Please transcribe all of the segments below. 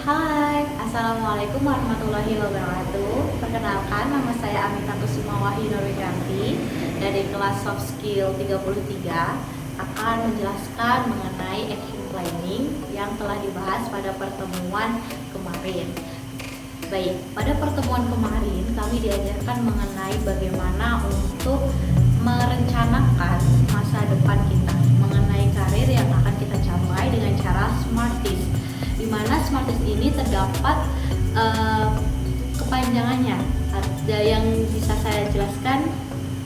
Hai, Assalamualaikum warahmatullahi wabarakatuh. Perkenalkan, nama saya Amita Kusuma Wahyu Nurwiyanti dari kelas Soft Skill 33 akan menjelaskan mengenai action planning yang telah dibahas pada pertemuan kemarin. Baik, pada pertemuan kemarin kami diajarkan mengenai bagaimana untuk merencanakan masa depan kita, mengenai karir yang akan kita capai dengan cara Smarties, di mana Smarties ini terdapat kepanjangannya. Ada yang bisa saya jelaskan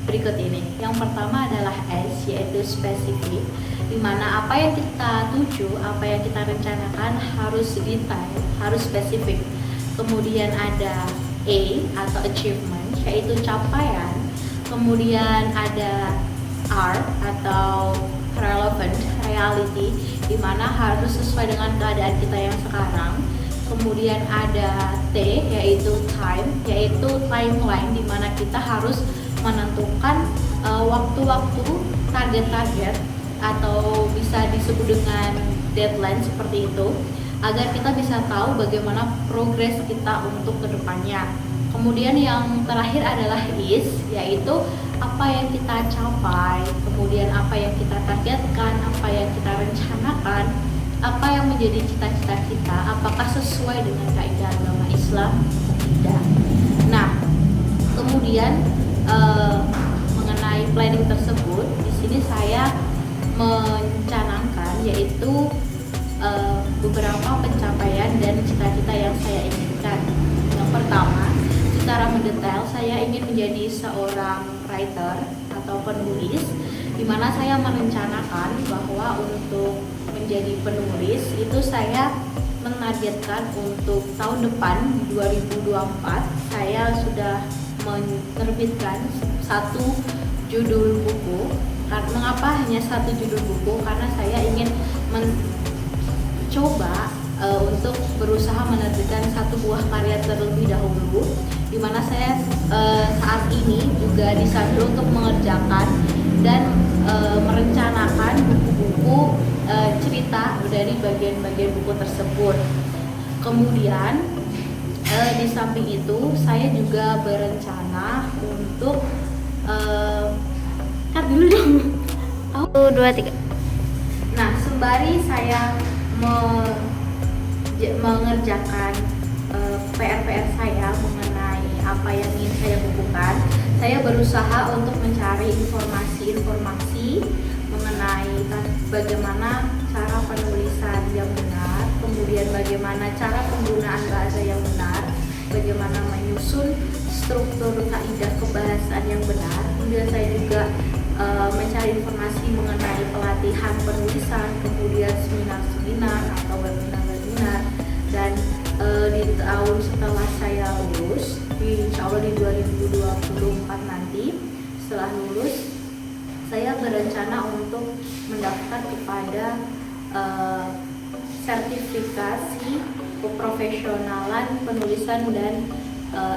berikut ini. Yang pertama adalah S, yaitu spesifik, di mana apa yang kita tuju, apa yang kita rencanakan harus detail, harus spesifik. Kemudian ada A atau achievement, yaitu capaian. Kemudian ada R atau relevant, reality, di mana harus sesuai dengan keadaan kita yang sekarang. Kemudian ada T, yaitu time, yaitu timeline, di mana kita harus menentukan waktu-waktu, target-target, atau bisa disebut dengan deadline seperti itu, agar kita bisa tahu bagaimana progres kita untuk kedepannya. Kemudian yang terakhir adalah is, yaitu apa yang kita capai, kemudian apa yang kita targetkan, apa yang kita rencanakan, apa yang menjadi cita-cita kita, apakah sesuai dengan kaidah agama Islam atau tidak. Nah, kemudian mengenai planning tersebut, di sini saya mencanangkan yaitu beberapa pencapaian dan cita-cita yang saya inginkan. Yang pertama, secara mendetail saya ingin menjadi seorang writer atau penulis, di mana saya merencanakan bahwa untuk menjadi penulis itu saya menargetkan untuk tahun depan 2024 saya sudah menerbitkan satu judul buku. Mengapa hanya satu judul buku? Karena saya ingin mencoba untuk berusaha menerbitkan satu buah karya terlebih dahulu, di mana saya saat ini juga disambil untuk mengerjakan dan merencanakan buku-buku cerita dari bagian-bagian buku tersebut. Kemudian di samping itu saya juga berencana untuk dulu dong. 1, 2, 3. Nah, sembari saya mengerjakan PR-PR saya mengenai apa yang ingin saya bukukan, saya berusaha untuk mencari informasi-informasi mengenai bagaimana cara penulisan yang benar, kemudian bagaimana cara penggunaan bahasa yang benar, bagaimana menyusun struktur kaidah kebahasaan yang benar. Kemudian saya juga mencari informasi mengenai pelatihan penulisan, kemudian seminar-seminar atau webinar-webinar, dan di tahun setelah saya lulus, insya Allah di 2024 nanti, setelah lulus saya berencana untuk mendaftar kepada sertifikasi keprofesionalan penulisan dan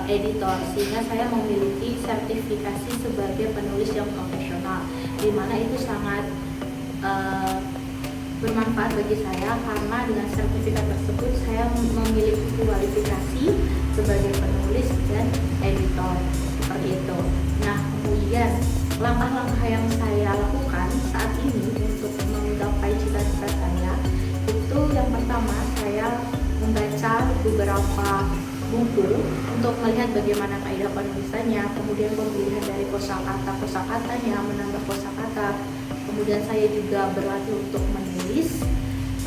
editor, sehingga saya memiliki sertifikasi sebagai penulis yang profesional, di mana itu sangat bermanfaat bagi saya, karena dengan sertifikat tersebut saya memiliki kualifikasi sebagai penulis dan editor, seperti itu. Nah, kemudian langkah-langkah yang saya lakukan saat ini untuk menggapai cita-cita saya itu, yang pertama saya membaca beberapa buku untuk melihat bagaimana kaidah penulisannya, kemudian pemilihan dari kosakatanya, menambah kosakata. Kemudian saya juga berlatih untuk menulis,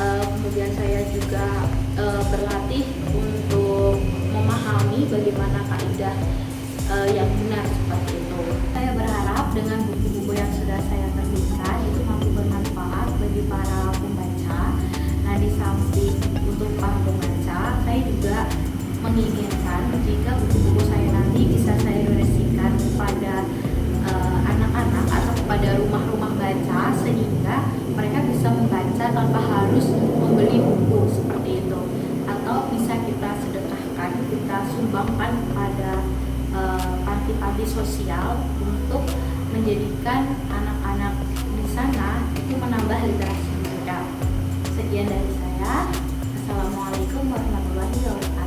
kemudian saya juga berlatih untuk memahami bagaimana kaidah yang benar, seperti itu. Saya berharap dengan buku-buku yang sudah saya terbitkan itu mampu bermanfaat bagi para pembaca. Nah, di samping untuk para pembaca, saya juga menginginkan jika buku-buku saya nanti bisa saya donasikan kepada anak-anak atau kepada rumah-rumah baca, sehingga mereka bisa membaca tanpa harus membeli buku, seperti itu. Atau bisa kita sedekahkan, kita sumbangkan kepada panti-panti sosial untuk menjadikan anak-anak di sana itu menambah literasi mereka. Sekian dari saya. Assalamualaikum warahmatullahi oleh